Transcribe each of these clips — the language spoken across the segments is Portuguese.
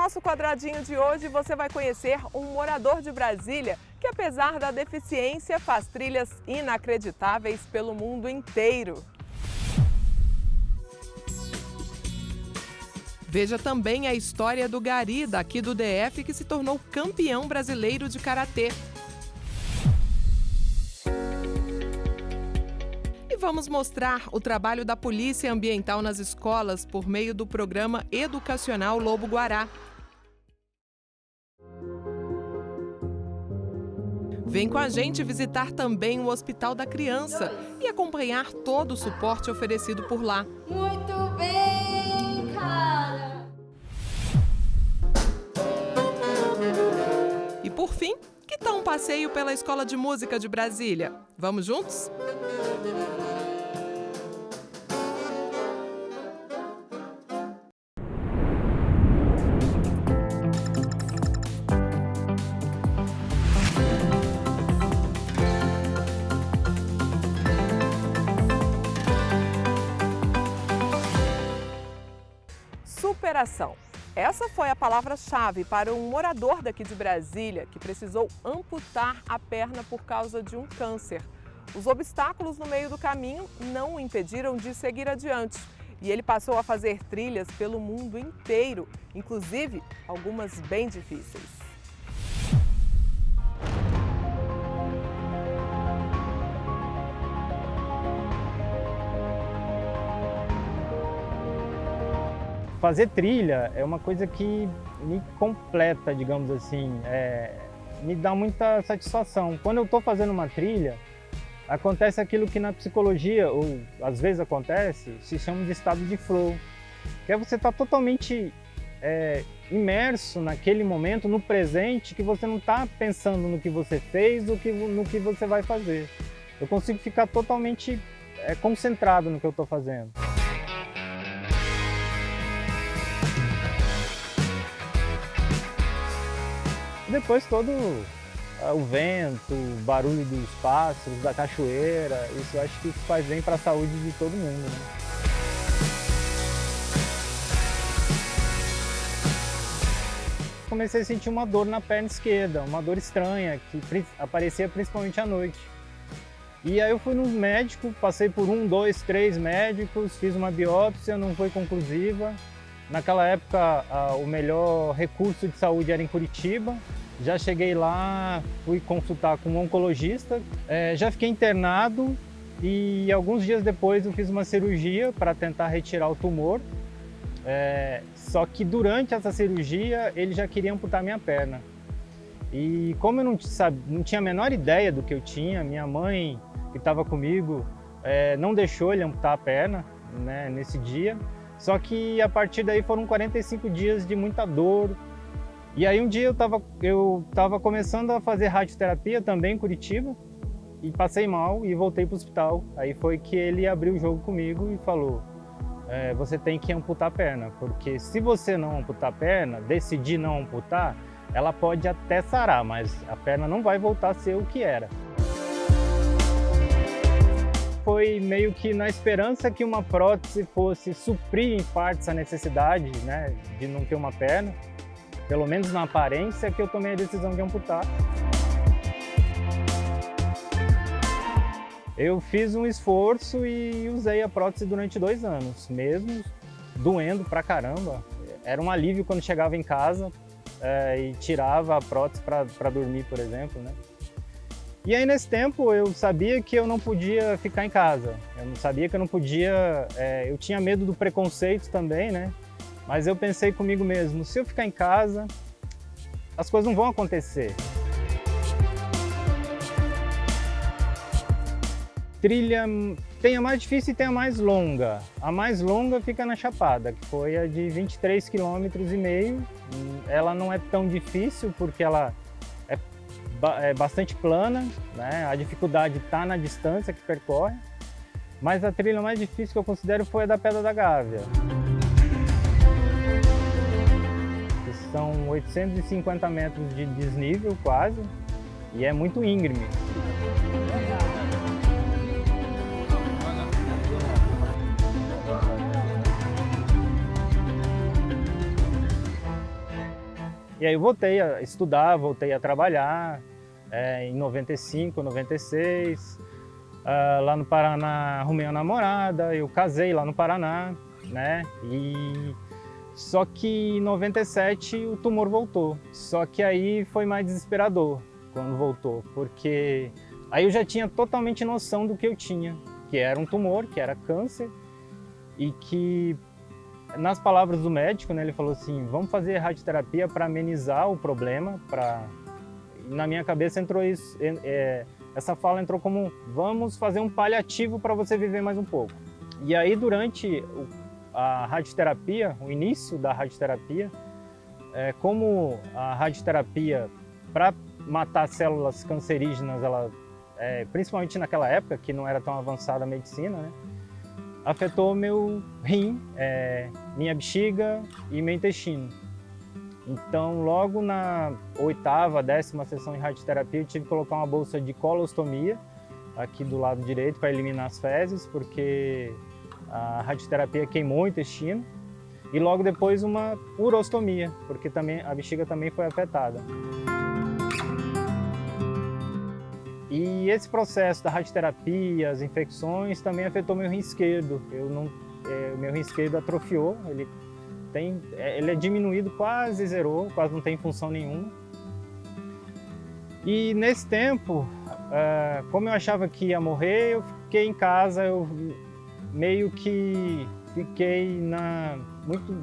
nosso quadradinho de hoje você vai conhecer um morador de Brasília que, apesar da deficiência, faz trilhas inacreditáveis pelo mundo inteiro. Veja também a história do Gari, daqui do DF, que se tornou campeão brasileiro de karatê. E vamos mostrar o trabalho da Polícia Ambiental nas escolas por meio do programa educacional Lobo-Guará. Vem com a gente visitar também o Hospital da Criança e acompanhar todo o suporte oferecido por lá. Muito bem, cara! E por fim, que tal um passeio pela Escola de Música de Brasília? Vamos juntos? Superação. Essa foi a palavra-chave para um morador daqui de Brasília que precisou amputar a perna por causa de um câncer. Os obstáculos no meio do caminho não o impediram de seguir adiante e ele passou a fazer trilhas pelo mundo inteiro, inclusive algumas bem difíceis. Fazer trilha é uma coisa que me completa, digamos assim, me dá muita satisfação. Quando eu estou fazendo uma trilha, acontece aquilo que na psicologia, ou às vezes acontece, se chama de estado de flow, que é você estar totalmente imerso naquele momento, no presente, que você não está pensando no que você fez ou no que você vai fazer. Eu consigo ficar totalmente concentrado no que eu estou fazendo. Depois todo o vento, o barulho dos pássaros, da cachoeira, isso eu acho que faz bem para a saúde de todo mundo, né? Comecei a sentir uma dor na perna esquerda, uma dor estranha, que aparecia principalmente à noite. E aí eu fui no médico, passei por 1, 2, 3 médicos, fiz uma biópsia, não foi conclusiva. Naquela época, o melhor recurso de saúde era em Curitiba. Já cheguei lá, fui consultar com um oncologista, já fiquei internado e alguns dias depois eu fiz uma cirurgia para tentar retirar o tumor. Só que durante essa cirurgia ele já queria amputar minha perna. E como eu não tinha a menor ideia do que eu tinha, minha mãe, que estava comigo, não deixou ele amputar a perna, né, nesse dia. Só que a partir daí foram 45 dias de muita dor. E aí um dia eu tava começando a fazer radioterapia também em Curitiba e passei mal e voltei para o hospital. Aí foi que ele abriu o jogo comigo e falou: você tem que amputar a perna, porque se você não amputar a perna, decidir não amputar, ela pode até sarar, mas a perna não vai voltar a ser o que era. Foi meio que na esperança que uma prótese fosse suprir em parte essa necessidade, né, de não ter uma perna, pelo menos na aparência, que eu tomei a decisão de amputar. Eu fiz um esforço e usei a prótese durante 2 anos, mesmo doendo pra caramba. Era um alívio quando chegava em casa e tirava a prótese para dormir, por exemplo, né? E aí nesse tempo eu sabia que eu não podia ficar em casa, eu sabia que eu não podia, eu tinha medo do preconceito também, né? Mas eu pensei comigo mesmo, se eu ficar em casa, as coisas não vão acontecer. Trilha tem a mais difícil e tem a mais longa. A mais longa fica na Chapada, que foi a de 23,5 km. Ela não é tão difícil porque ela é bastante plana, né? A dificuldade está na distância que percorre, mas a trilha mais difícil que eu considero foi a da Pedra da Gávea. Que são 850 metros de desnível quase, e é muito íngreme. E aí eu voltei a estudar, voltei a trabalhar em 95, 96. Lá no Paraná arrumei uma namorada, eu casei lá no Paraná, né? Só que em 97 o tumor voltou. Só que aí foi mais desesperador quando voltou, porque aí eu já tinha totalmente noção do que eu tinha, que era um tumor, que era câncer, e que, nas palavras do médico, né, ele falou assim, vamos fazer radioterapia para amenizar o problema, E na minha cabeça entrou isso, essa fala entrou como, vamos fazer um paliativo para você viver mais um pouco. E aí durante a radioterapia, o início da radioterapia, como a radioterapia para matar células cancerígenas, principalmente naquela época, que não era tão avançada a medicina, né, afetou meu rim, minha bexiga e meu intestino. Então, logo na 8ª, 10ª sessão de radioterapia, eu tive que colocar uma bolsa de colostomia aqui do lado direito para eliminar as fezes, porque a radioterapia queimou o intestino. E logo depois uma urostomia, porque também a bexiga também foi afetada. E esse processo da radioterapia, as infecções, também afetou meu rim esquerdo. Meu rim esquerdo atrofiou, ele é diminuído, quase zerou, quase não tem função nenhuma. E nesse tempo, como eu achava que ia morrer, eu fiquei em casa, eu meio que fiquei muito,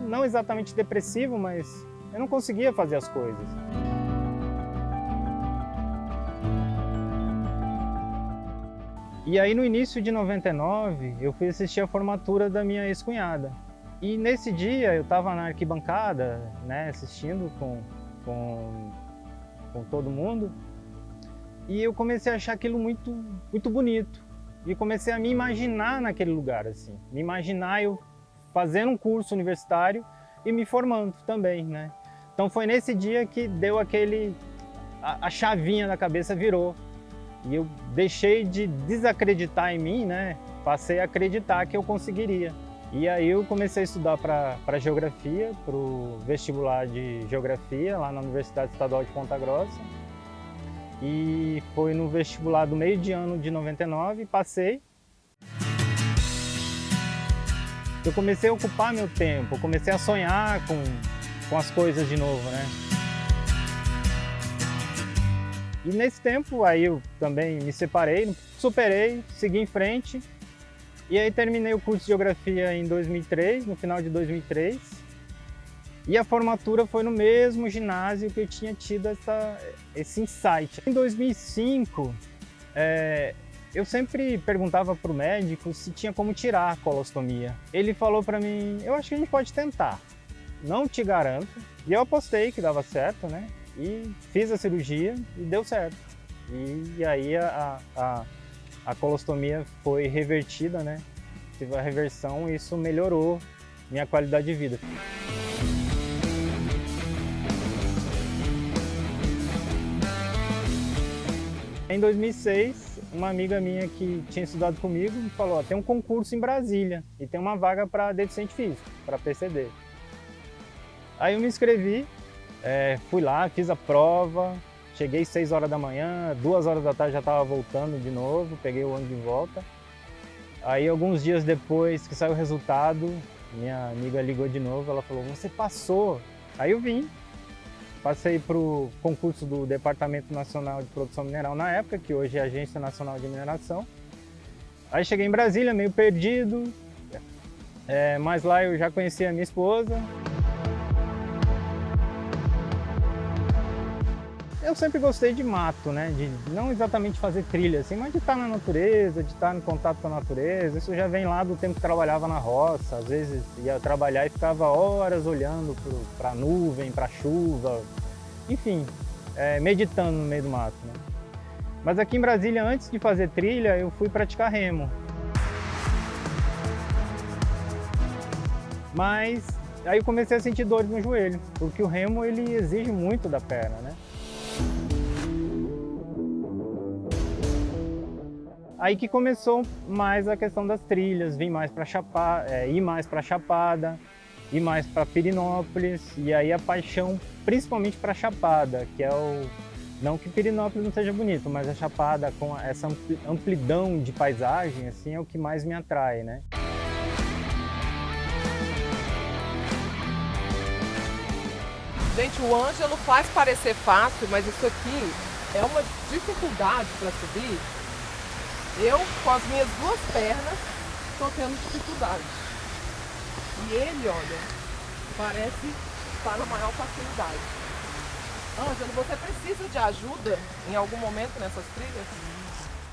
não exatamente depressivo, mas eu não conseguia fazer as coisas. E aí no início de 99, eu fui assistir a formatura da minha ex-cunhada. E nesse dia eu estava na arquibancada, né, assistindo com todo mundo, e eu comecei a achar aquilo muito, muito bonito. E comecei a me imaginar naquele lugar, assim. Me imaginar eu fazendo um curso universitário e me formando também, né? Então foi nesse dia que deu a chavinha da cabeça virou. E eu deixei de desacreditar em mim, né? Passei a acreditar que eu conseguiria. E aí eu comecei a estudar para geografia, para o vestibular de geografia lá na Universidade Estadual de Ponta Grossa. E foi no vestibular do meio de ano de 99, passei. Eu comecei a ocupar meu tempo, comecei a sonhar com as coisas de novo, né? E nesse tempo aí eu também me separei, superei, segui em frente. E aí terminei o curso de Geografia em 2003, no final de 2003. E a formatura foi no mesmo ginásio que eu tinha tido esse insight. Em 2005, eu sempre perguntava para o médico se tinha como tirar a colostomia. Ele falou para mim, eu acho que a gente pode tentar, não te garanto. E eu apostei que dava certo, né? E fiz a cirurgia e deu certo. E aí a colostomia foi revertida, né? Tive a reversão e isso melhorou minha qualidade de vida. Em 2006, uma amiga minha que tinha estudado comigo me falou, tem um concurso em Brasília e tem uma vaga para deficiente físico, para PCD. Aí eu me inscrevi, fui lá, fiz a prova, cheguei 6 horas da manhã, 2 horas da tarde já estava voltando de novo, peguei o ônibus de volta. Aí alguns dias depois que saiu o resultado, minha amiga ligou de novo, ela falou, você passou. Aí eu vim, passei para o concurso do Departamento Nacional de Produção Mineral na época, que hoje é a Agência Nacional de Mineração. Aí cheguei em Brasília, meio perdido, mas lá eu já conhecia a minha esposa. Eu sempre gostei de mato, né? De não exatamente fazer trilha, assim, mas de estar na natureza, de estar em contato com a natureza. Isso já vem lá do tempo que trabalhava na roça. Às vezes ia trabalhar e ficava horas olhando para a nuvem, para a chuva, enfim, meditando no meio do mato, né? Mas aqui em Brasília, antes de fazer trilha, eu fui praticar remo. Mas aí eu comecei a sentir dores no joelho, porque o remo ele exige muito da perna, né? Aí que começou mais a questão das trilhas, ir mais para Chapada, ir mais para Pirenópolis, e aí a paixão principalmente para Chapada, que é o... Não que Pirenópolis não seja bonito, mas a Chapada com essa amplidão de paisagem assim, é o que mais me atrai, né? Gente, o Ângelo faz parecer fácil, mas isso aqui é uma dificuldade para subir. Eu, com as minhas duas pernas, estou tendo dificuldade. E ele, olha, parece estar na maior facilidade. Ângelo, você precisa de ajuda em algum momento nessas trilhas?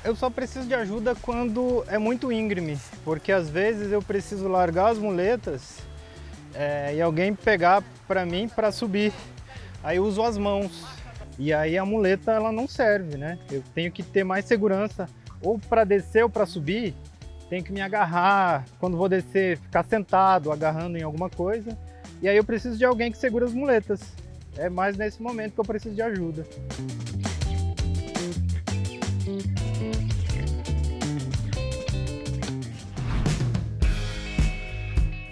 Eu só preciso de ajuda quando é muito íngreme, porque às vezes eu preciso largar as muletas e alguém pegar para mim para subir. Aí eu uso as mãos e aí a muleta ela não serve, né? Eu tenho que ter mais segurança, ou para descer ou para subir, tenho que me agarrar, quando vou descer, ficar sentado, agarrando em alguma coisa. E aí eu preciso de alguém que segura as muletas. É mais nesse momento que eu preciso de ajuda.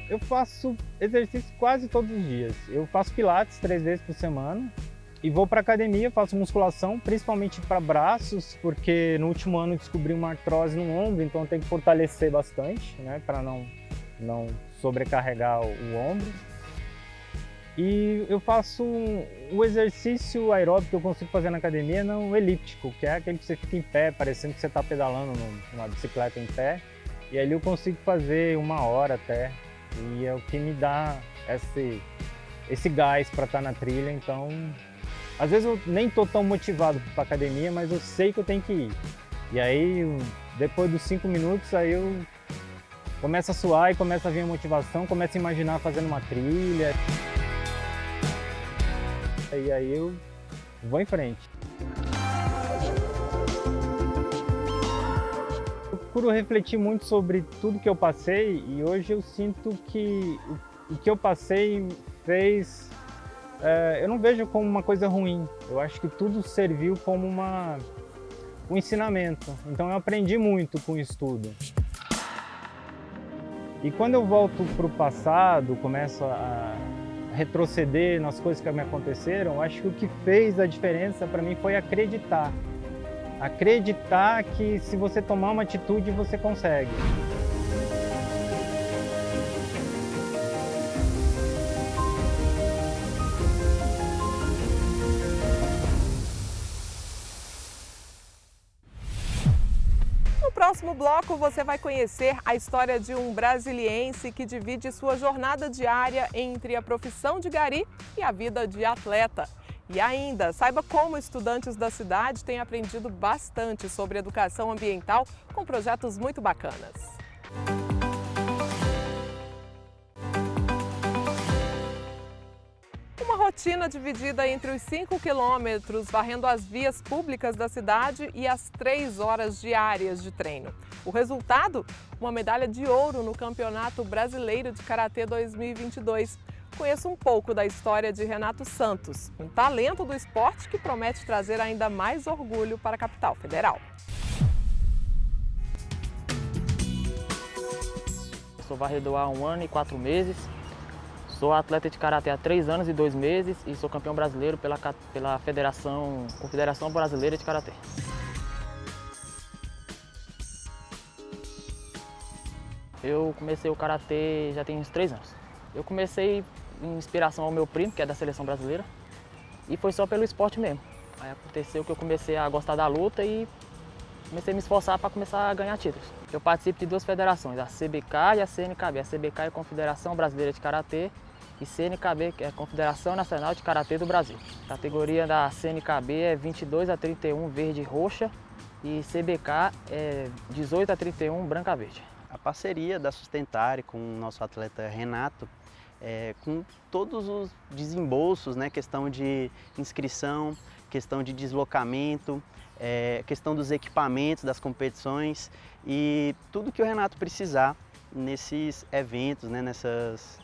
Eu faço exercício quase todos os dias. Eu faço pilates 3 vezes por semana e vou para academia, faço musculação, principalmente para braços, porque no último ano descobri uma artrose no ombro, então eu tenho que fortalecer bastante, né, para não sobrecarregar o ombro. E eu faço o exercício aeróbico que eu consigo fazer na academia, não elíptico, que é aquele que você fica em pé, parecendo que você está pedalando numa bicicleta em pé. E ali eu consigo fazer 1 hora até. E é o que me dá esse gás para estar na trilha. Então, às vezes eu nem estou tão motivado para a academia, mas eu sei que eu tenho que ir. E aí, depois dos 5 minutos, aí eu começo a suar e começa a vir a motivação, começo a imaginar fazendo uma trilha. E aí eu vou em frente. Eu procuro refletir muito sobre tudo que eu passei e hoje eu sinto que o que eu passei fez... eu não vejo como uma coisa ruim. Eu acho que tudo serviu como um ensinamento. Então eu aprendi muito com isso tudo. E quando eu volto para o passado, começo a retroceder nas coisas que me aconteceram, acho que o que fez a diferença para mim foi acreditar. Acreditar que se você tomar uma atitude, você consegue. No próximo bloco, você vai conhecer a história de um brasiliense que divide sua jornada diária entre a profissão de gari e a vida de atleta. E ainda, saiba como estudantes da cidade têm aprendido bastante sobre educação ambiental com projetos muito bacanas. Uma rotina dividida entre os 5 quilômetros, varrendo as vias públicas da cidade e as 3 horas diárias de treino. O resultado? Uma medalha de ouro no Campeonato Brasileiro de Karatê 2022. Conheça um pouco da história de Renato Santos, um talento do esporte que promete trazer ainda mais orgulho para a capital federal. Sou varredor há 1 ano e 4 meses. Sou atleta de karatê há 3 anos e 2 meses e sou campeão brasileiro pela Confederação Brasileira de Karatê. Eu comecei o karatê já tem uns 3 anos. Eu comecei em inspiração ao meu primo, que é da seleção brasileira, e foi só pelo esporte mesmo. Aí aconteceu que eu comecei a gostar da luta e comecei a me esforçar para começar a ganhar títulos. Eu participo de 2 federações, a CBK e a CNKB. A CBK é a Confederação Brasileira de Karatê e CNKB, que é a Confederação Nacional de Karatê do Brasil. A categoria da CNKB é 22 a 31 verde e roxa e CBK é 18 a 31 branca verde. A parceria da Sustentare com o nosso atleta Renato, com todos os desembolsos, né, questão de inscrição, questão de deslocamento, questão dos equipamentos, das competições e tudo que o Renato precisar nesses eventos, né, nessas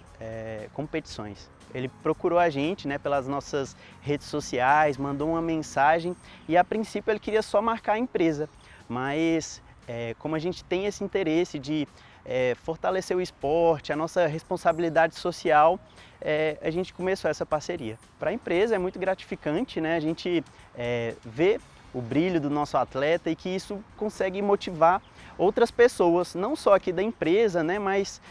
competições. Ele procurou a gente, né, pelas nossas redes sociais, mandou uma mensagem e a princípio ele queria só marcar a empresa, mas como a gente tem esse interesse de fortalecer o esporte, a nossa responsabilidade social, a gente começou essa parceria. Para a empresa é muito gratificante, né? A gente vê o brilho do nosso atleta e que isso consegue motivar outras pessoas, não só aqui da empresa, né, mas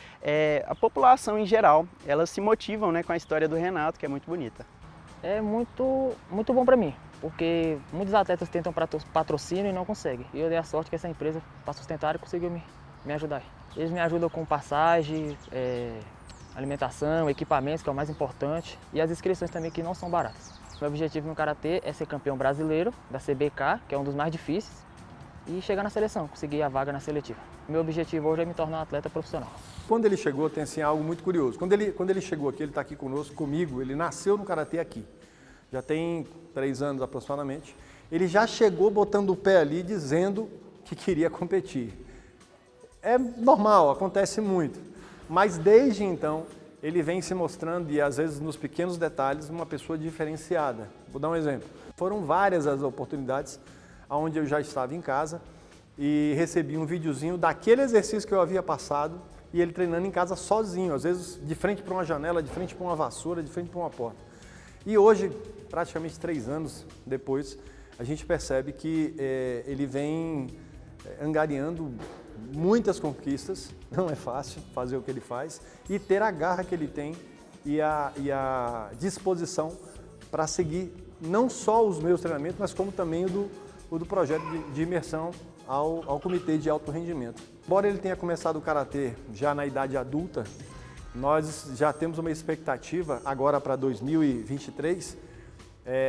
a população em geral. Elas se motivam, né, com a história do Renato, que é muito bonita. É muito bom para mim, porque muitos atletas tentam patrocínio e não conseguem. E eu dei a sorte que essa empresa, para sustentar, conseguiu me ajudar. Eles me ajudam com passagem, alimentação, equipamentos, que é o mais importante, e as inscrições também, que não são baratas. Meu objetivo no Karatê é ser campeão brasileiro da CBK, que é um dos mais difíceis, e chegar na seleção, conseguir a vaga na seletiva. Meu objetivo hoje é me tornar um atleta profissional. Quando ele chegou, tem assim, algo muito curioso. Quando ele chegou aqui, ele está aqui conosco, comigo, ele nasceu no Karatê aqui. Já tem 3 anos aproximadamente. Ele já chegou botando o pé ali, dizendo que queria competir. É normal, acontece muito. Mas desde então, ele vem se mostrando, e às vezes nos pequenos detalhes, uma pessoa diferenciada. Vou dar um exemplo. Foram várias as oportunidades onde eu já estava em casa e recebi um videozinho daquele exercício que eu havia passado e ele treinando em casa sozinho, às vezes de frente para uma janela, de frente para uma vassoura, de frente para uma porta. E hoje, praticamente 3 anos depois, a gente percebe que ele vem angariando muitas conquistas, não é fácil fazer o que ele faz, e ter a garra que ele tem e a disposição para seguir não só os meus treinamentos, mas como também o do projeto de imersão ao Comitê de Alto Rendimento. Embora ele tenha começado o Karatê já na idade adulta, nós já temos uma expectativa agora para 2023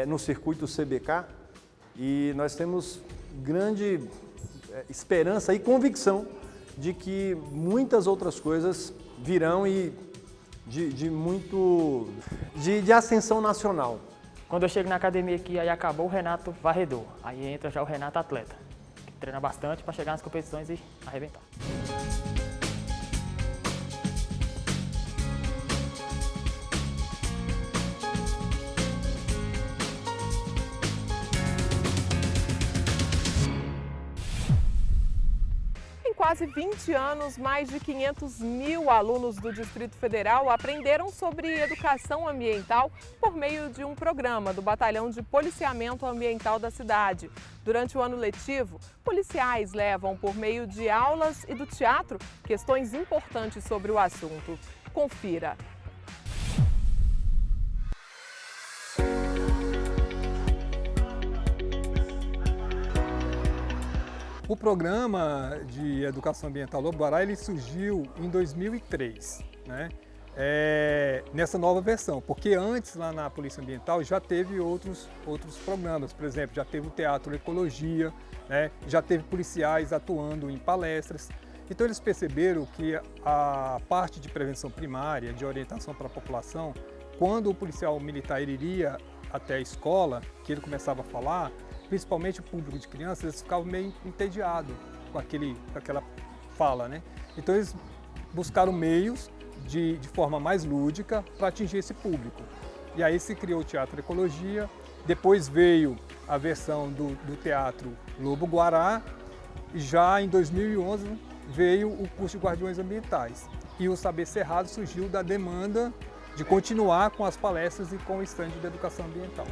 no circuito CBK, e nós temos grande esperança e convicção de que muitas outras coisas virão e de ascensão nacional. Quando eu chego na academia aqui, aí acabou o Renato varredor, aí entra já o Renato atleta, que treina bastante para chegar nas competições e arrebentar. Quase 20 anos, mais de 500 mil alunos do Distrito Federal aprenderam sobre educação ambiental por meio de um programa do Batalhão de Policiamento Ambiental da cidade. Durante o ano letivo, policiais levam, por meio de aulas e do teatro, questões importantes sobre o assunto. Confira. O programa de educação ambiental Lobo Guará ele surgiu em 2003, né? Nessa nova versão, porque antes lá na Polícia Ambiental já teve outros programas, por exemplo, já teve o Teatro Ecologia, né? Já teve policiais atuando em palestras. Então eles perceberam que a parte de prevenção primária, de orientação para a população, quando o policial militar iria até a escola, que ele começava a falar, principalmente o público de crianças, eles ficavam meio entediados com aquela fala, né? Então eles buscaram meios de forma mais lúdica para atingir esse público. E aí se criou o Teatro Ecologia, depois veio a versão do Teatro Lobo Guará, e já em 2011 veio o curso de Guardiões Ambientais. E o Saber Cerrado surgiu da demanda de continuar com as palestras e com o estande de educação ambiental.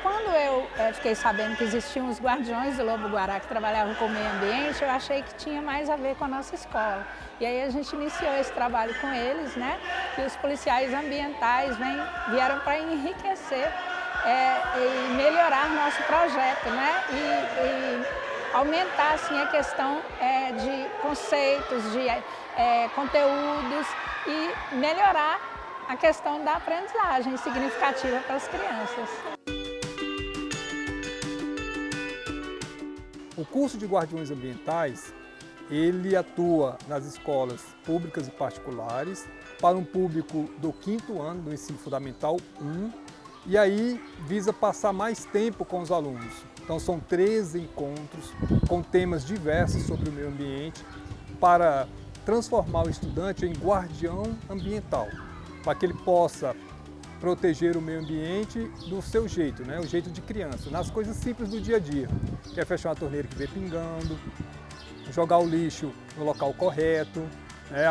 Quando eu fiquei sabendo que existiam os guardiões do Lobo Guará que trabalhavam com o meio ambiente, eu achei que tinha mais a ver com a nossa escola. E aí a gente iniciou esse trabalho com eles, né? E os policiais ambientais vieram para enriquecer e melhorar nosso projeto, né? E aumentar assim, a questão de conceitos, de conteúdos e melhorar a questão da aprendizagem significativa para as crianças. O curso de Guardiões Ambientais, ele atua nas escolas públicas e particulares para um público do 5º ano do ensino fundamental 1, e aí visa passar mais tempo com os alunos. Então são 13 encontros com temas diversos sobre o meio ambiente para transformar o estudante em guardião ambiental, para que ele possa proteger o meio ambiente do seu jeito, né? O jeito de criança, nas coisas simples do dia a dia, que é fechar uma torneira que vê pingando, jogar o lixo no local correto,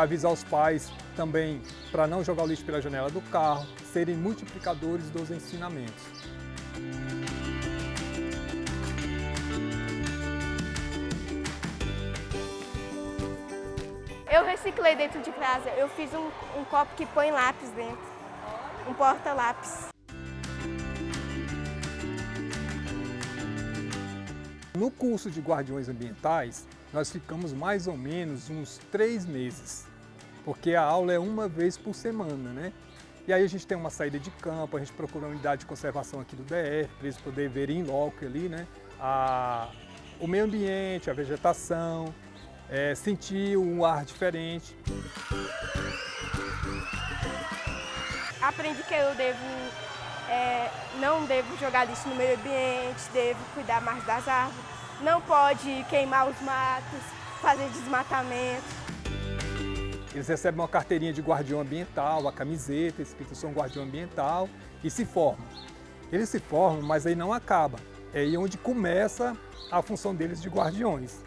avisar os pais também para não jogar o lixo pela janela do carro, serem multiplicadores dos ensinamentos. Eu reciclei dentro de casa, eu fiz um copo que põe lápis dentro, um porta-lápis. No curso de Guardiões Ambientais, nós ficamos mais ou menos uns 3 meses, porque a aula é uma vez por semana, né? E aí a gente tem uma saída de campo, a gente procura uma unidade de conservação aqui do DF, para eles poderem ver em loco ali, né? O meio ambiente, a vegetação, sentir um ar diferente. Aprendi que eu não devo jogar lixo no meio ambiente, devo cuidar mais das árvores, não pode queimar os matos, fazer desmatamento. Eles recebem uma carteirinha de guardião ambiental, a camiseta escrito "Sou um guardião ambiental" e se formam. Eles se formam, mas aí não acaba. É aí onde começa a função deles de guardiões.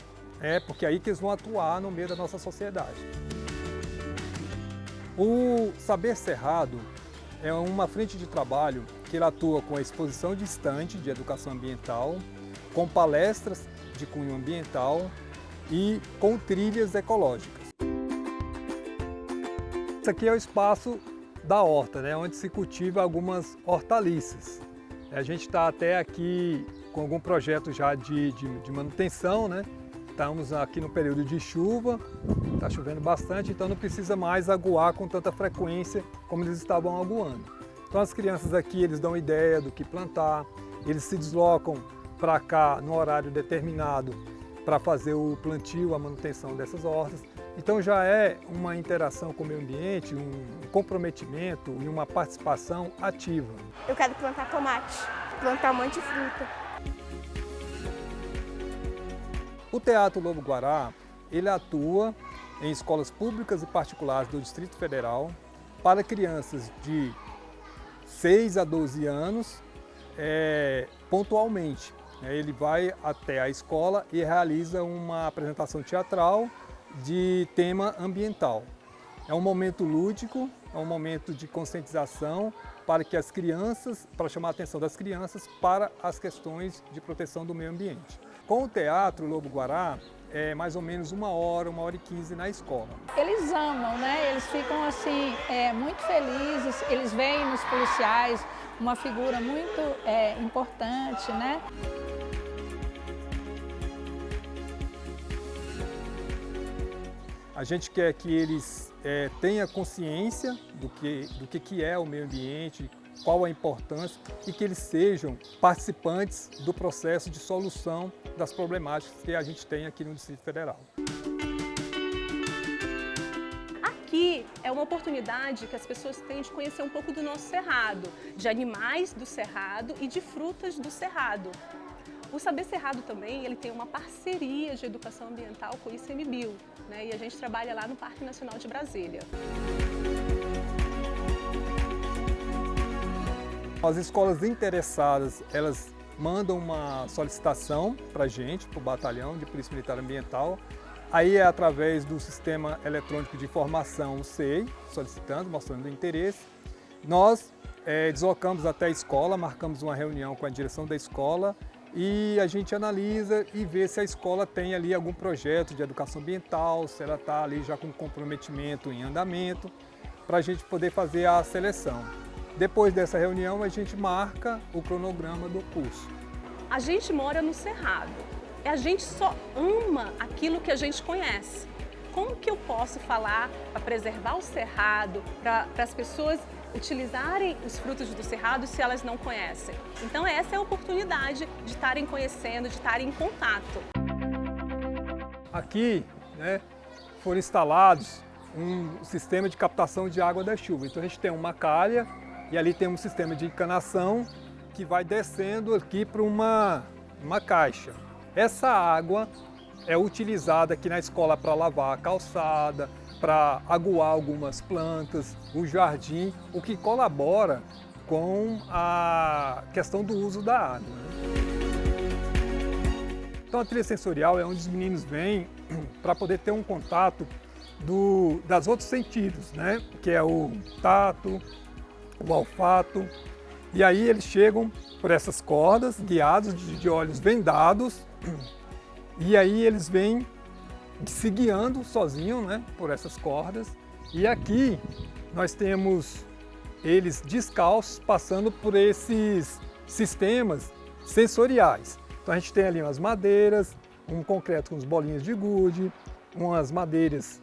Porque é aí que eles vão atuar no meio da nossa sociedade. O Saber Cerrado é uma frente de trabalho que ele atua com a exposição de estande de educação ambiental, com palestras de cunho ambiental e com trilhas ecológicas. Esse aqui é o espaço da horta, né, onde se cultiva algumas hortaliças. A gente está até aqui com algum projeto já de manutenção, né? Estamos aqui no período de chuva, está chovendo bastante, então não precisa mais aguar com tanta frequência como eles estavam aguando. Então as crianças aqui, eles dão ideia do que plantar, eles se deslocam para cá no horário determinado para fazer o plantio, a manutenção dessas hortas. Então já é uma interação com o meio ambiente, um comprometimento e uma participação ativa. Eu quero plantar tomate, plantar um monte de fruta. O Teatro Lobo-Guará, ele atua em escolas públicas e particulares do Distrito Federal para crianças de 6 a 12 anos, pontualmente. Ele vai até a escola e realiza uma apresentação teatral de tema ambiental. É um momento lúdico, é um momento de conscientização para que as crianças, para chamar a atenção das crianças para as questões de proteção do meio ambiente. Com o Teatro Lobo-Guará, é mais ou menos 1 hora, 1h15 na escola. Eles amam, né? Eles ficam assim, muito felizes, eles veem nos policiais uma figura muito importante, né? A gente quer que eles tenham consciência do que é o meio ambiente, qual a importância e que eles sejam participantes do processo de solução das problemáticas que a gente tem aqui no Distrito Federal. Aqui é uma oportunidade que as pessoas têm de conhecer um pouco do nosso cerrado, de animais do cerrado e de frutas do cerrado. O Saber Cerrado também, ele tem uma parceria de educação ambiental com o ICMBio, né? E a gente trabalha lá no Parque Nacional de Brasília. As escolas interessadas, elas mandam uma solicitação para a gente, para o Batalhão de Polícia Militar Ambiental. Aí é através do Sistema Eletrônico de Informação, o SEI, solicitando, mostrando o interesse. Nós deslocamos até a escola, marcamos uma reunião com a direção da escola e a gente analisa e vê se a escola tem ali algum projeto de educação ambiental, se ela está ali já com comprometimento em andamento, para a gente poder fazer a seleção. Depois dessa reunião, a gente marca o cronograma do curso. A gente mora no Cerrado. A gente só ama aquilo que a gente conhece. Como que eu posso falar para preservar o Cerrado, para as pessoas utilizarem os frutos do Cerrado se elas não conhecem? Então essa é a oportunidade de estarem conhecendo, de estarem em contato. Aqui, né, foram instalados um sistema de captação de água da chuva. Então a gente tem uma calha e ali tem um sistema de encanação que vai descendo aqui para uma caixa. Essa água é utilizada aqui na escola para lavar a calçada, para aguar algumas plantas, o jardim, o que colabora com a questão do uso da água, né? Então a trilha sensorial é onde os meninos vêm para poder ter um contato das outros sentidos, né? Que é o tato, o olfato. E aí eles chegam por essas cordas, guiados de olhos vendados, e aí eles vêm se guiando sozinhos, né? Por essas cordas. E aqui nós temos eles descalços passando por esses sistemas sensoriais. Então a gente tem ali umas madeiras, um concreto com as bolinhas de gude, umas madeiras,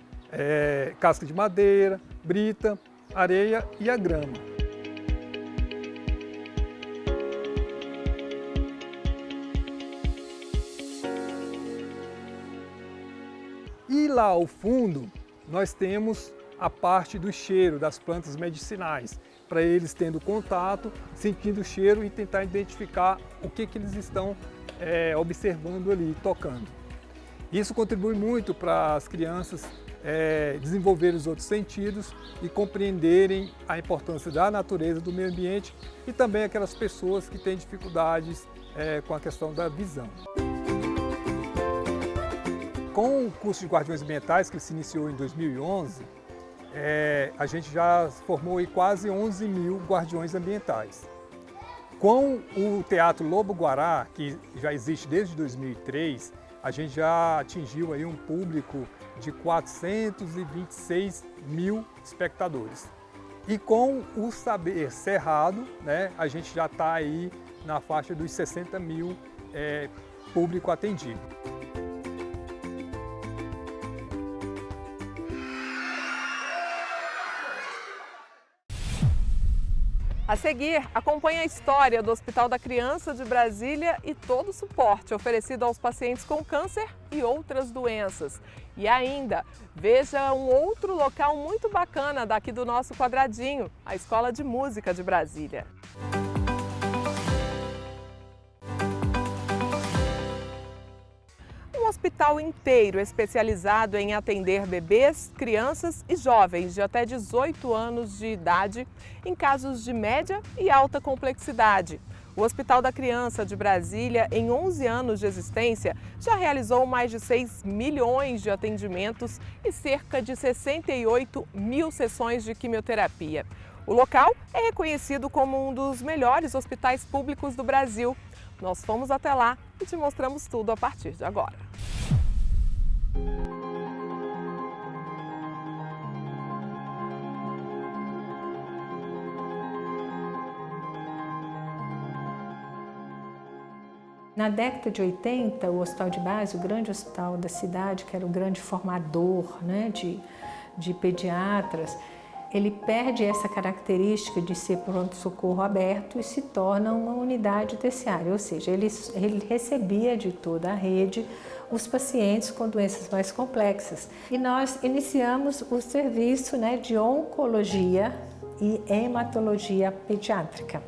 casca de madeira, brita, areia e a grama. E lá ao fundo nós temos a parte do cheiro das plantas medicinais, para eles tendo contato, sentindo o cheiro e tentar identificar o que eles estão observando ali, tocando. Isso contribui muito para as crianças desenvolverem os outros sentidos e compreenderem a importância da natureza, do meio ambiente e também aquelas pessoas que têm dificuldades com a questão da visão. Com o curso de Guardiões Ambientais, que se iniciou em 2011, a gente já formou aí quase 11 mil guardiões ambientais. Com o Teatro Lobo-Guará, que já existe desde 2003, a gente já atingiu aí um público de 426 mil espectadores. E com o Saber Cerrado, né, a gente já está aí na faixa dos 60 mil público atendido. A seguir, acompanhe a história do Hospital da Criança de Brasília e todo o suporte oferecido aos pacientes com câncer e outras doenças. E ainda, veja um outro local muito bacana daqui do nosso quadradinho, a Escola de Música de Brasília. Um hospital inteiro especializado em atender bebês, crianças e jovens de até 18 anos de idade em casos de média e alta complexidade. O Hospital da Criança de Brasília, em 11 anos de existência, já realizou mais de 6 milhões de atendimentos e cerca de 68 mil sessões de quimioterapia. O local é reconhecido como um dos melhores hospitais públicos do Brasil. Nós fomos até lá e te mostramos tudo a partir de agora. Na década de 80, o Hospital de Base, o grande hospital da cidade, que era o grande formador, né, de pediatras, ele perde essa característica de ser pronto-socorro aberto e se torna uma unidade terciária, ou seja, ele recebia de toda a rede os pacientes com doenças mais complexas. E nós iniciamos o serviço, né, de oncologia e hematologia pediátrica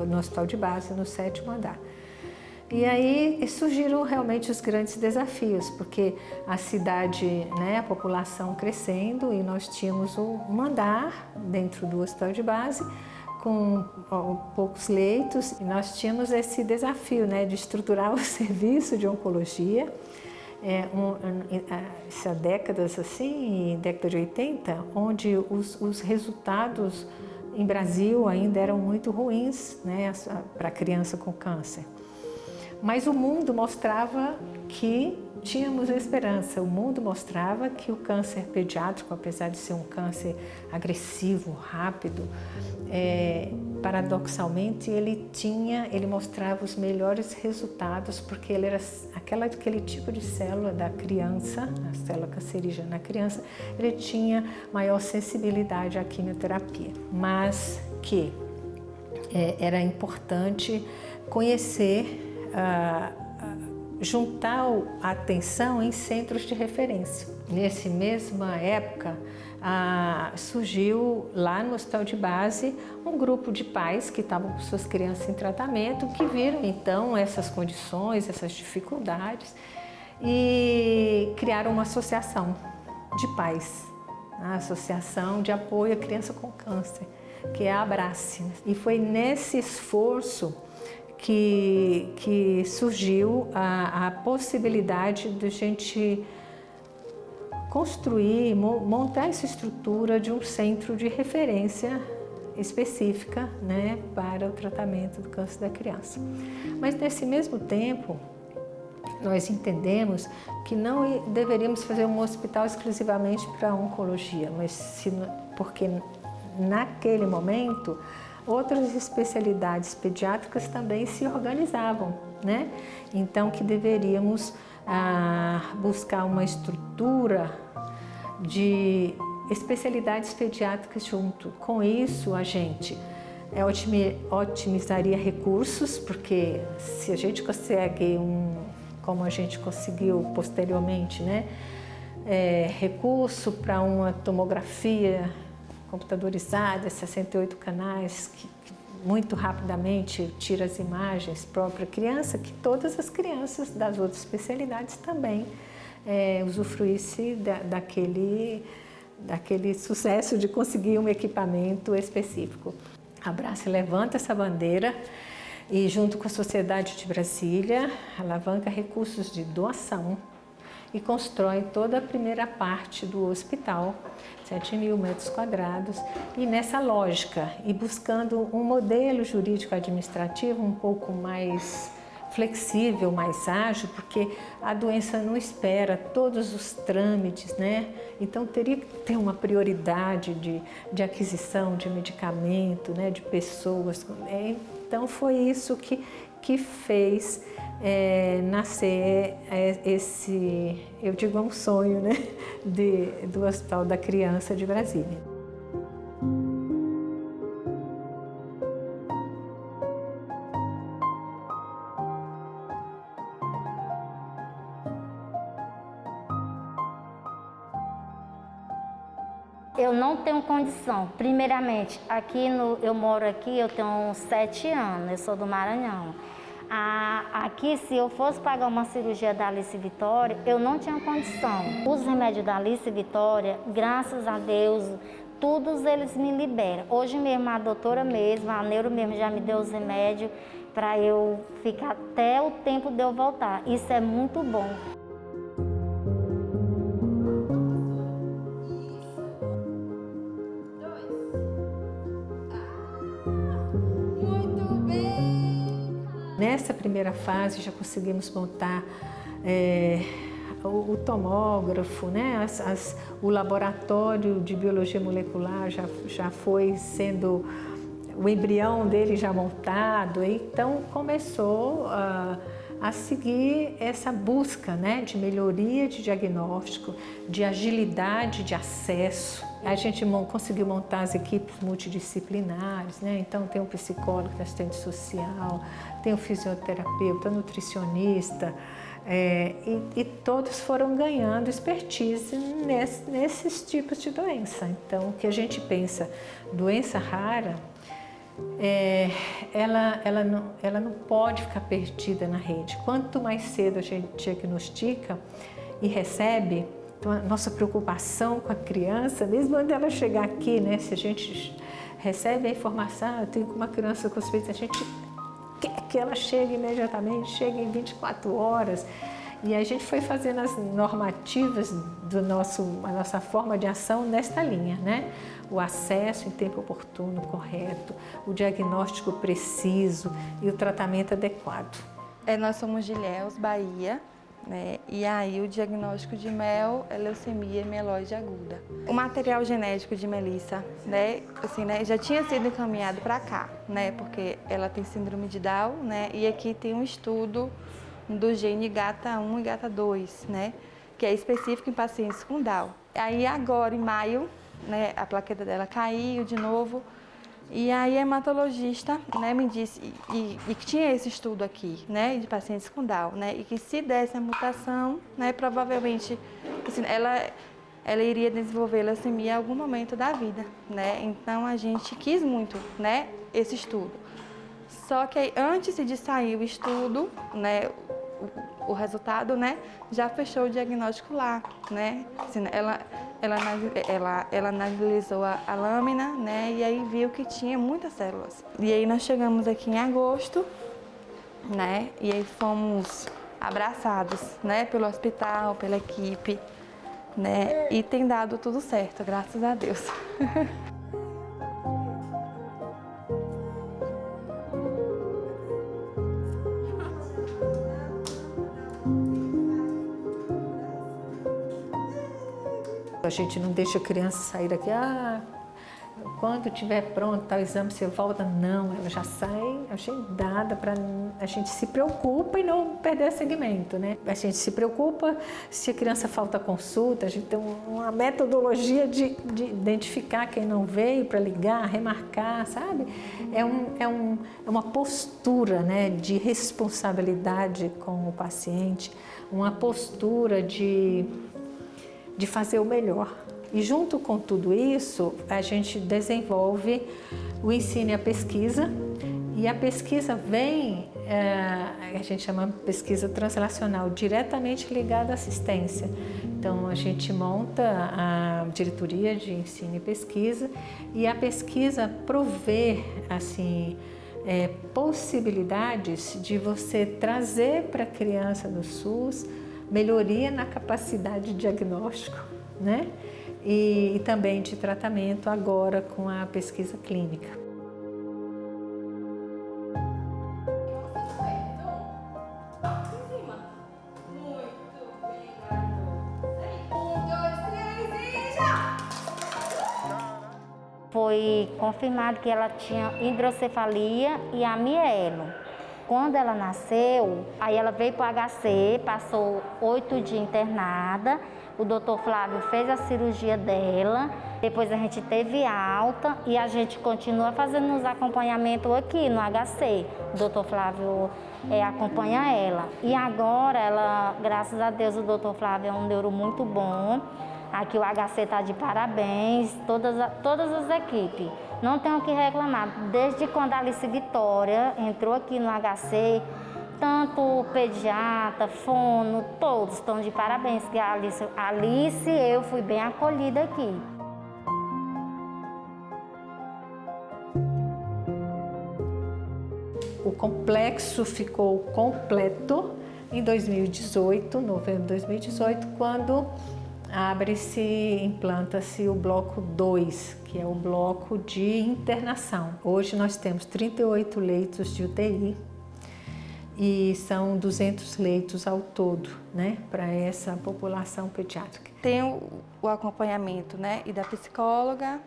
no Hospital de Base, no 7º andar. E aí surgiram realmente os grandes desafios, porque a cidade, né, a população crescendo, e nós tínhamos um andar dentro do Hospital de Base com poucos leitos, e nós tínhamos esse desafio, né, de estruturar o serviço de oncologia. Há décadas assim, década de 80, onde os resultados em Brasil ainda eram muito ruins, né, para a criança com câncer. Mas o mundo mostrava que tínhamos esperança, o mundo mostrava que o câncer pediátrico, apesar de ser um câncer agressivo, rápido, paradoxalmente ele mostrava os melhores resultados, porque ele era aquele tipo de célula da criança, a célula cancerígena na criança, ele tinha maior sensibilidade à quimioterapia, mas que era importante conhecer, juntar a atenção em centros de referência. Nessa mesma época, surgiu lá no Hospital de Base um grupo de pais que estavam com suas crianças em tratamento, que viram então essas condições, essas dificuldades e criaram uma associação de pais a Associação de Apoio à Criança com Câncer, que é a Abrace. E foi nesse esforço que surgiu a possibilidade de a gente construir, montar essa estrutura de um centro de referência específica, né, para o tratamento do câncer da criança. Mas nesse mesmo tempo, nós entendemos que não deveríamos fazer um hospital exclusivamente para oncologia, porque naquele momento outras especialidades pediátricas também se organizavam, né? Então que deveríamos buscar uma estrutura de especialidades pediátricas junto. Com isso, a gente otimizaria recursos, porque se a gente consegue como a gente conseguiu posteriormente, né, recurso para uma tomografia computadorizada, 68 canais, que muito rapidamente tira as imagens própria criança, que todas as crianças das outras especialidades também usufruíssem daquele sucesso de conseguir um equipamento específico. A Abrace levanta essa bandeira e, junto com a Sociedade de Brasília, alavanca recursos de doação e constrói toda a primeira parte do hospital, 7.000 metros quadrados, e nessa lógica, e buscando um modelo jurídico-administrativo um pouco mais flexível, mais ágil, porque a doença não espera todos os trâmites, né? Então teria que ter uma prioridade de aquisição de medicamento, né? De pessoas. Então foi isso que fez nascer esse, eu digo, um sonho, né? Do Hospital da Criança de Brasília. Eu não tenho condição. Primeiramente, eu moro aqui, eu tenho 7 anos, eu sou do Maranhão. Aqui, se eu fosse pagar uma cirurgia da Alice Vitória, eu não tinha condição. Os remédios da Alice Vitória, graças a Deus, todos eles me liberam. Hoje mesmo, a doutora mesmo, a neuro mesmo, já me deu os remédios para eu ficar até o tempo de eu voltar. Isso é muito bom. Nessa primeira fase já conseguimos montar o tomógrafo, né? O laboratório de biologia molecular já foi sendo, o embrião dele já montado, então começou a seguir essa busca, né? De melhoria de diagnóstico, de agilidade de acesso. A gente conseguiu montar as equipes multidisciplinares, né? Então tem o psicólogo, tem assistente social, tem o fisioterapeuta, nutricionista, e todos foram ganhando expertise nesses tipos de doença. Então, o que a gente pensa, doença rara, ela não pode ficar perdida na rede. Quanto mais cedo a gente diagnostica e recebe, então a nossa preocupação com a criança, mesmo quando ela chegar aqui, né, se a gente recebe a informação, eu tenho uma criança com suspeita, a gente quer que ela chegue imediatamente, chegue em 24 horas. E a gente foi fazendo as normativas a nossa forma de ação nesta linha, né? O acesso em tempo oportuno, correto, o diagnóstico preciso e o tratamento adequado. Nós somos de Ilhéus, Bahia, né? E aí o diagnóstico de Mel é leucemia mieloide aguda. O material genético de Melissa, né, assim, né, já tinha sido encaminhado para cá, né? Porque ela tem síndrome de Down, né? E aqui tem um estudo do gene GATA1 e GATA2, né, que é específico em pacientes com Down. Aí agora, em maio, né, a plaqueta dela caiu de novo, e aí a hematologista, né, me disse que tinha esse estudo aqui, né, de pacientes com Down, né, e que se desse a mutação, né, provavelmente assim, ela iria desenvolver leucemia em algum momento da vida, né. Então a gente quis muito, né, esse estudo. Só que aí, antes de sair o estudo, né, o resultado, né, já fechou o diagnóstico lá, né? Assim, ela analisou a lâmina, né, e aí viu que tinha muitas células. E aí nós chegamos aqui em agosto, né, e aí fomos abraçados, né, pelo hospital, pela equipe, né, e tem dado tudo certo, graças a Deus. A gente não deixa a criança sair daqui, quando estiver pronto, tá, o exame você volta. Não, ela já sai agendada, a gente se preocupa em não perder segmento, né? A gente se preocupa se a criança falta consulta, a gente tem uma metodologia de identificar quem não veio para ligar, remarcar, sabe? É uma postura, né, de responsabilidade com o paciente, uma postura de fazer o melhor. E junto com tudo isso, a gente desenvolve o ensino e a pesquisa. E a pesquisa vem, a gente chama de pesquisa translacional, diretamente ligada à assistência. Então, a gente monta a diretoria de ensino e pesquisa, e a pesquisa provê, assim, possibilidades de você trazer para a criança do SUS melhoria na capacidade de diagnóstico, né? E também de tratamento agora com a pesquisa clínica. Foi confirmado que ela tinha hidrocefalia e amielo. Quando ela nasceu, aí ela veio para o HC, passou 8 dias internada. O doutor Flávio fez a cirurgia dela, depois a gente teve alta e a gente continua fazendo os acompanhamentos aqui no HC. O doutor Flávio acompanha ela. E agora, ela, graças a Deus, o doutor Flávio é um neuro muito bom. Aqui o HC está de parabéns, todas as equipes. Não tenho o que reclamar. Desde quando a Alice Vitória entrou aqui no HC, tanto o pediatra, fono, todos estão de parabéns, que a Alice eu fui bem acolhida aqui. O complexo ficou completo em 2018, novembro de 2018, quando implanta-se o bloco 2, que é o bloco de internação. Hoje nós temos 38 leitos de UTI e são 200 leitos ao todo, né, para essa população pediátrica. Tem o acompanhamento, né, e da psicóloga,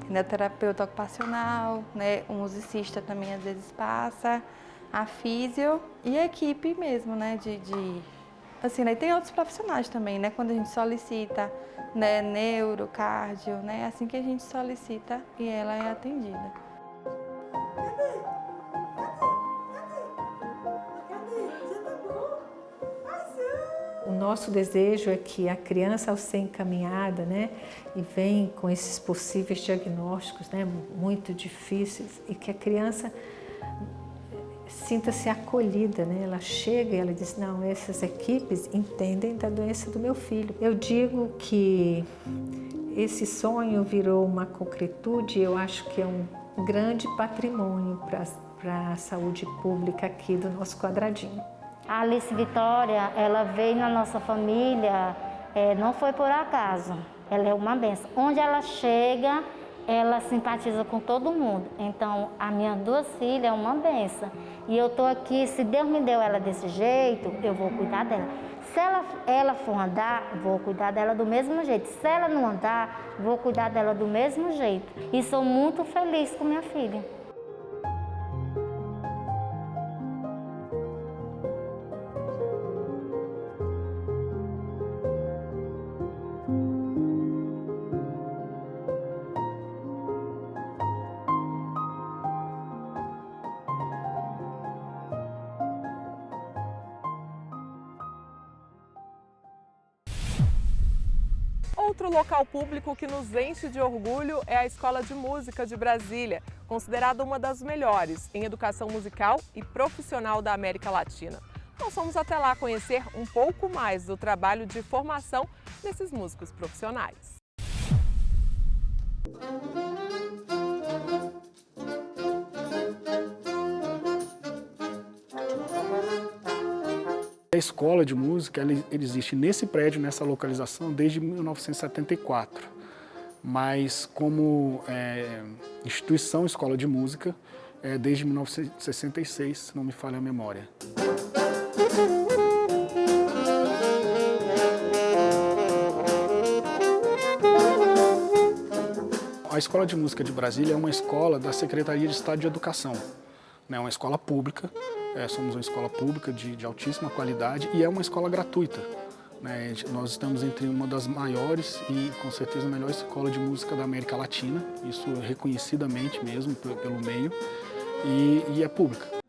neoterapeuta ocupacional, né, um musicista também às vezes passa, a físio e a equipe mesmo, né, assim, né, tem outros profissionais também, né, quando a gente solicita, né, neuro, cardio, né, assim que a gente solicita e ela é atendida. O nosso desejo é que a criança, ao ser encaminhada, né, e vem com esses possíveis diagnósticos, né, muito difíceis, e que a criança sinta-se acolhida, né? Ela chega e ela diz, não, essas equipes entendem da doença do meu filho. Eu digo que esse sonho virou uma concretude, eu acho que é um grande patrimônio para a saúde pública aqui do nosso quadradinho. A Alice Vitória, ela veio na nossa família, não foi por acaso, ela é uma benção. Onde ela chega, ela simpatiza com todo mundo. Então, a minha 2 filhas é uma benção. E eu estou aqui, se Deus me deu ela desse jeito, eu vou cuidar dela. Se ela for andar, vou cuidar dela do mesmo jeito. Se ela não andar, vou cuidar dela do mesmo jeito. E sou muito feliz com minha filha. Outro local público que nos enche de orgulho é a Escola de Música de Brasília, considerada uma das melhores em educação musical e profissional da América Latina. Nós fomos até lá conhecer um pouco mais do trabalho de formação desses músicos profissionais. A escola de música ela existe nesse prédio, nessa localização, desde 1974. Mas como instituição escola de música, desde 1966, se não me falha a memória. A Escola de Música de Brasília é uma escola da Secretaria de Estado de Educação. É uma escola pública, somos uma escola pública de altíssima qualidade e é uma escola gratuita. Nós estamos entre uma das maiores e com certeza a melhor escola de música da América Latina, isso reconhecidamente mesmo pelo meio, e é pública.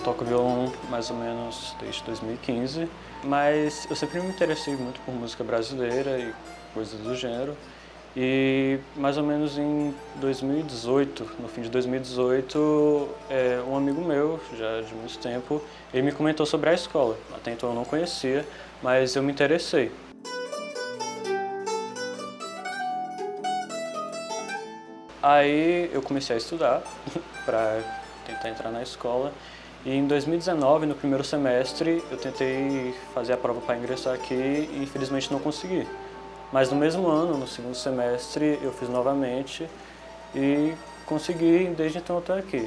Toco violão mais ou menos desde 2015, mas eu sempre me interessei muito por música brasileira e coisas do gênero. E mais ou menos em 2018, no fim de 2018, um amigo meu, já de muito tempo, ele me comentou sobre a escola. Até então eu não conhecia, mas eu me interessei. Aí eu comecei a estudar para tentar entrar na escola. E em 2019, no primeiro semestre, eu tentei fazer a prova para ingressar aqui e infelizmente não consegui. Mas no mesmo ano, no segundo semestre, eu fiz novamente e consegui, desde então eu estou aqui.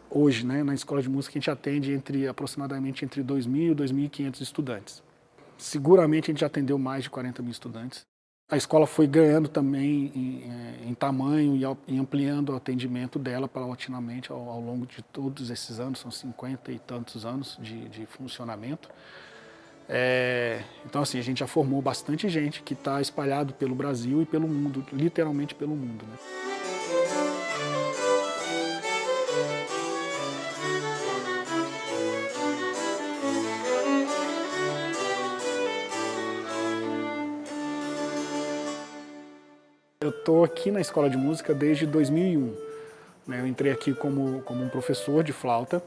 Hoje, na Escola de Música, a gente atende aproximadamente entre 2.000 e 2.500 estudantes. Seguramente a gente já atendeu mais de 40 mil estudantes. A escola foi ganhando também em tamanho e ampliando o atendimento dela paulatinamente ao longo de todos esses anos, são 50 e tantos anos de funcionamento. Então, assim, a gente já formou bastante gente que está espalhado pelo Brasil e pelo mundo, literalmente pelo mundo. Eu estou aqui na Escola de Música desde 2001. Eu entrei aqui como um professor de flauta.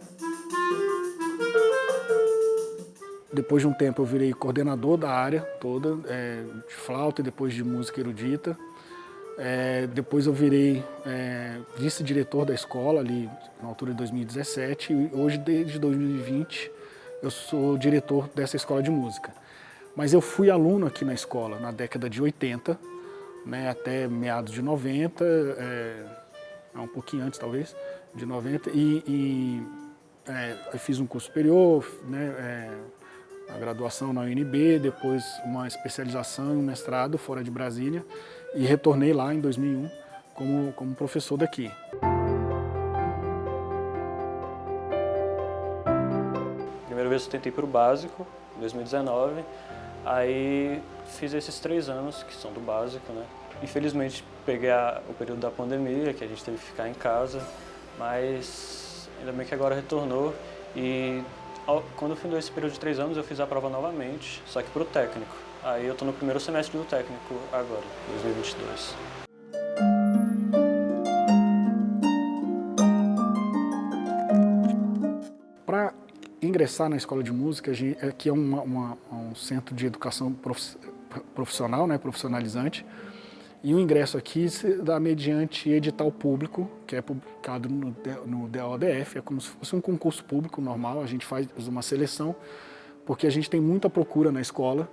Depois de um tempo eu virei coordenador da área toda, de flauta e depois de música erudita. Depois eu virei vice-diretor da escola, ali na altura de 2017. E hoje, desde 2020, eu sou diretor dessa escola de música. Mas eu fui aluno aqui na escola na década de 80, até meados de 90, um pouquinho antes talvez, de 90, eu fiz um curso superior, a graduação na UNB, depois uma especialização e um mestrado fora de Brasília e retornei lá em 2001 como professor daqui. Primeira vez eu tentei para o básico, em 2019, aí fiz esses 3 anos que são do básico, Infelizmente peguei o período da pandemia, que a gente teve que ficar em casa, mas ainda bem que agora retornou e quando findou esse período de 3 anos eu fiz a prova novamente, só que para o técnico. Aí eu estou no primeiro semestre do técnico agora, 2022. Para ingressar na escola de música, aqui é um centro de educação profissional, profissionalizante, e o ingresso aqui se dá mediante edital público, que é publicado no DODF, é como se fosse um concurso público normal, a gente faz uma seleção, porque a gente tem muita procura na escola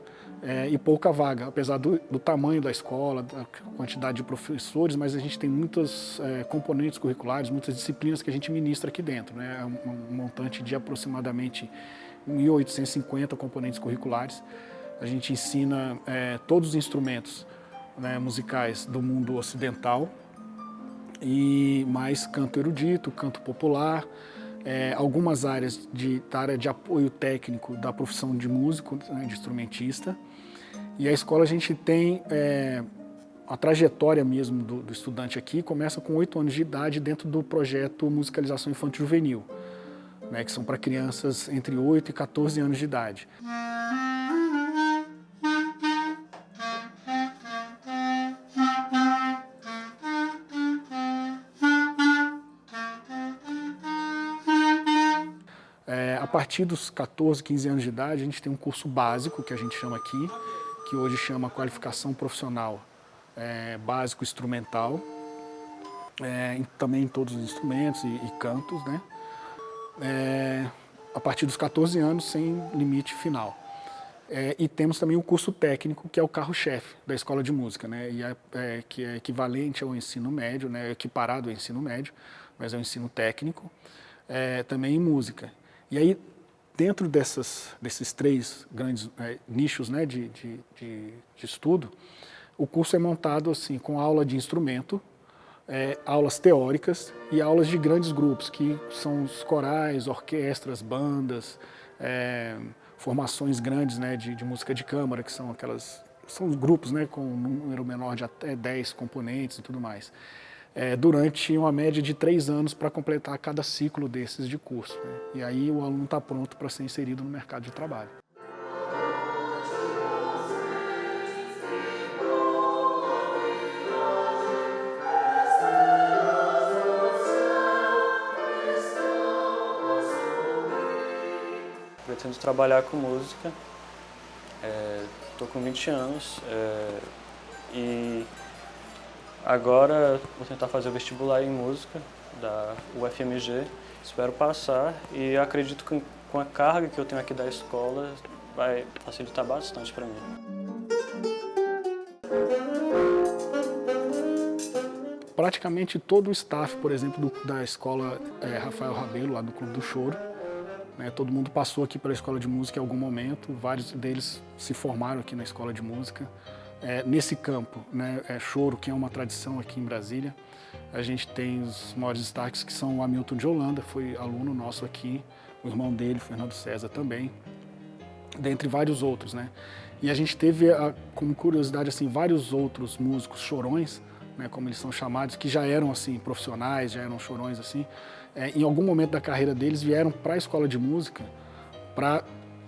e pouca vaga, apesar do tamanho da escola, da quantidade de professores, mas a gente tem muitos componentes curriculares, muitas disciplinas que a gente ministra aqui dentro, É um montante de aproximadamente 1.850 componentes curriculares. A gente ensina todos os instrumentos musicais do mundo ocidental e mais canto erudito, canto popular, algumas áreas da área de apoio técnico da profissão de músico, de instrumentista. E a escola a gente tem a trajetória mesmo do estudante aqui, começa com 8 anos de idade dentro do projeto Musicalização Infantil Juvenil, que são para crianças entre 8 e 14 anos de idade. partir dos 14, 15 anos de idade, a gente tem um curso básico, que a gente chama aqui, que hoje chama Qualificação Profissional Básico Instrumental, também em todos os instrumentos e cantos, né? A partir dos 14 anos, sem limite final. E temos também o curso técnico, que é o carro-chefe da escola de música, né? Que é equivalente ao ensino médio, né? Equiparado ao ensino médio, mas é o ensino técnico, também em música. E aí, dentro desses 3 grandes nichos, né, de estudo, o curso é montado assim, com aula de instrumento, aulas teóricas e aulas de grandes grupos, que são os corais, orquestras, bandas, formações grandes, né, de música de câmara, que são são grupos, né, com um número menor de até 10 componentes e tudo mais. Durante uma média de 3 anos para completar cada ciclo desses de curso, né? E aí o aluno está pronto para ser inserido no mercado de trabalho. Pretendo trabalhar com música, estou com 20 anos e agora vou tentar fazer o vestibular em música da UFMG, espero passar e acredito que com a carga que eu tenho aqui da escola vai facilitar bastante para mim. Praticamente todo o staff, por exemplo, da escola Rafael Rabelo, lá do Clube do Choro, né, todo mundo passou aqui pela escola de música em algum momento, vários deles se formaram aqui na escola de música. Nesse campo, né, choro, que é uma tradição aqui em Brasília, a gente tem os maiores destaques que são o Hamilton de Holanda, foi aluno nosso aqui, o irmão dele, Fernando César também, dentre vários outros, né? E a gente teve, como curiosidade, assim, vários outros músicos chorões, né, como eles são chamados, que já eram assim profissionais, já eram chorões assim, em algum momento da carreira deles vieram para a escola de música para,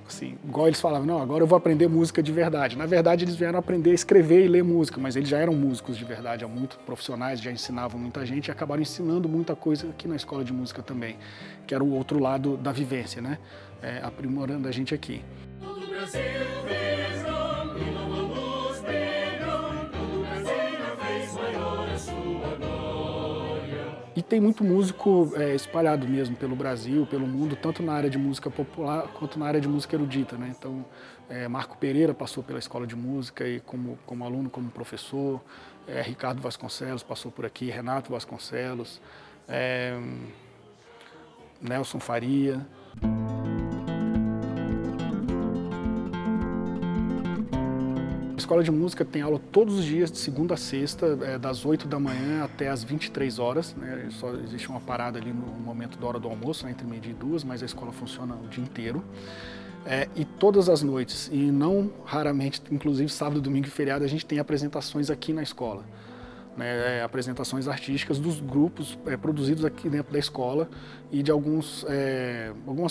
assim, igual eles falavam, não, agora eu vou aprender música de verdade. Na verdade, eles vieram aprender a escrever e ler música, mas eles já eram músicos de verdade, há muito profissionais, já ensinavam muita gente e acabaram ensinando muita coisa aqui na escola de música também, que era o outro lado da vivência, né? Aprimorando a gente aqui. Todo o Brasil vejam, e louvamos brilham, todo o Brasil fez maior a sua glória. E tem muito músico espalhado mesmo pelo Brasil, pelo mundo, tanto na área de música popular quanto na área de música erudita, né? Então, Marco Pereira passou pela escola de música e como aluno, como professor, Ricardo Vasconcelos passou por aqui, Renato Vasconcelos, Nelson Faria. A escola de música tem aula todos os dias, de segunda a sexta, das 8 da manhã até as 23 horas. Né? Só existe uma parada ali no momento da hora do almoço, né? Entre meio-dia e 2, mas a escola funciona o dia inteiro. E todas as noites, e não raramente, inclusive sábado, domingo e feriado, a gente tem apresentações aqui na escola. Né, apresentações artísticas dos grupos produzidos aqui dentro da escola e de algumas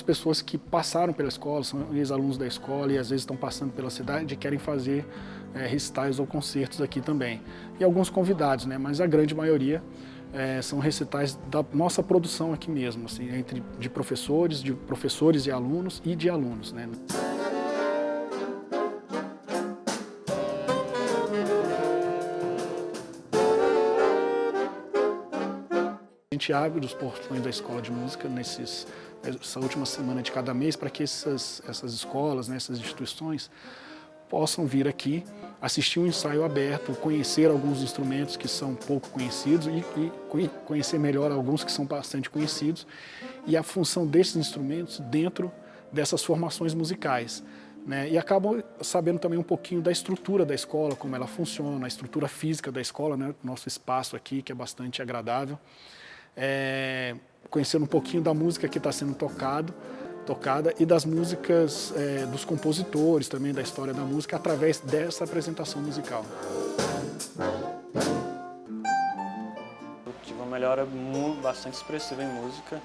pessoas que passaram pela escola, são ex-alunos da escola e às vezes estão passando pela cidade e querem fazer recitais ou concertos aqui também. E alguns convidados, né, mas a grande maioria são recitais da nossa produção aqui mesmo, assim, de professores e alunos e de alunos. Né. A gente abre os portões da escola de música essa última semana de cada mês para que essas escolas, né, essas instituições possam vir aqui, assistir um ensaio aberto, conhecer alguns instrumentos que são pouco conhecidos e conhecer melhor alguns que são bastante conhecidos e a função desses instrumentos dentro dessas formações musicais. Né, e acabam sabendo também um pouquinho da estrutura da escola, como ela funciona, a estrutura física da escola, né, nosso espaço aqui que é bastante agradável. Conhecendo um pouquinho da música que está sendo tocada e das músicas dos compositores também, da história da música, através dessa apresentação musical. Eu tive uma melhora bastante expressiva em música,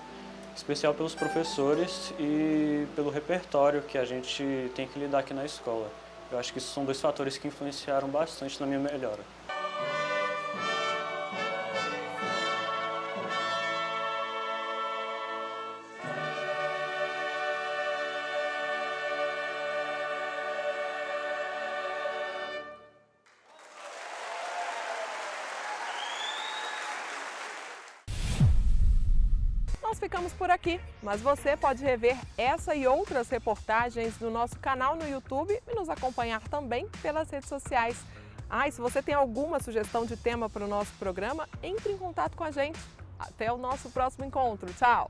especial pelos professores e pelo repertório que a gente tem que lidar aqui na escola. Eu acho que isso são 2 fatores que influenciaram bastante na minha melhora. Nós ficamos por aqui, mas você pode rever essa e outras reportagens no nosso canal no YouTube e nos acompanhar também pelas redes sociais. E se você tem alguma sugestão de tema para o nosso programa, entre em contato com a gente. Até o nosso próximo encontro. Tchau!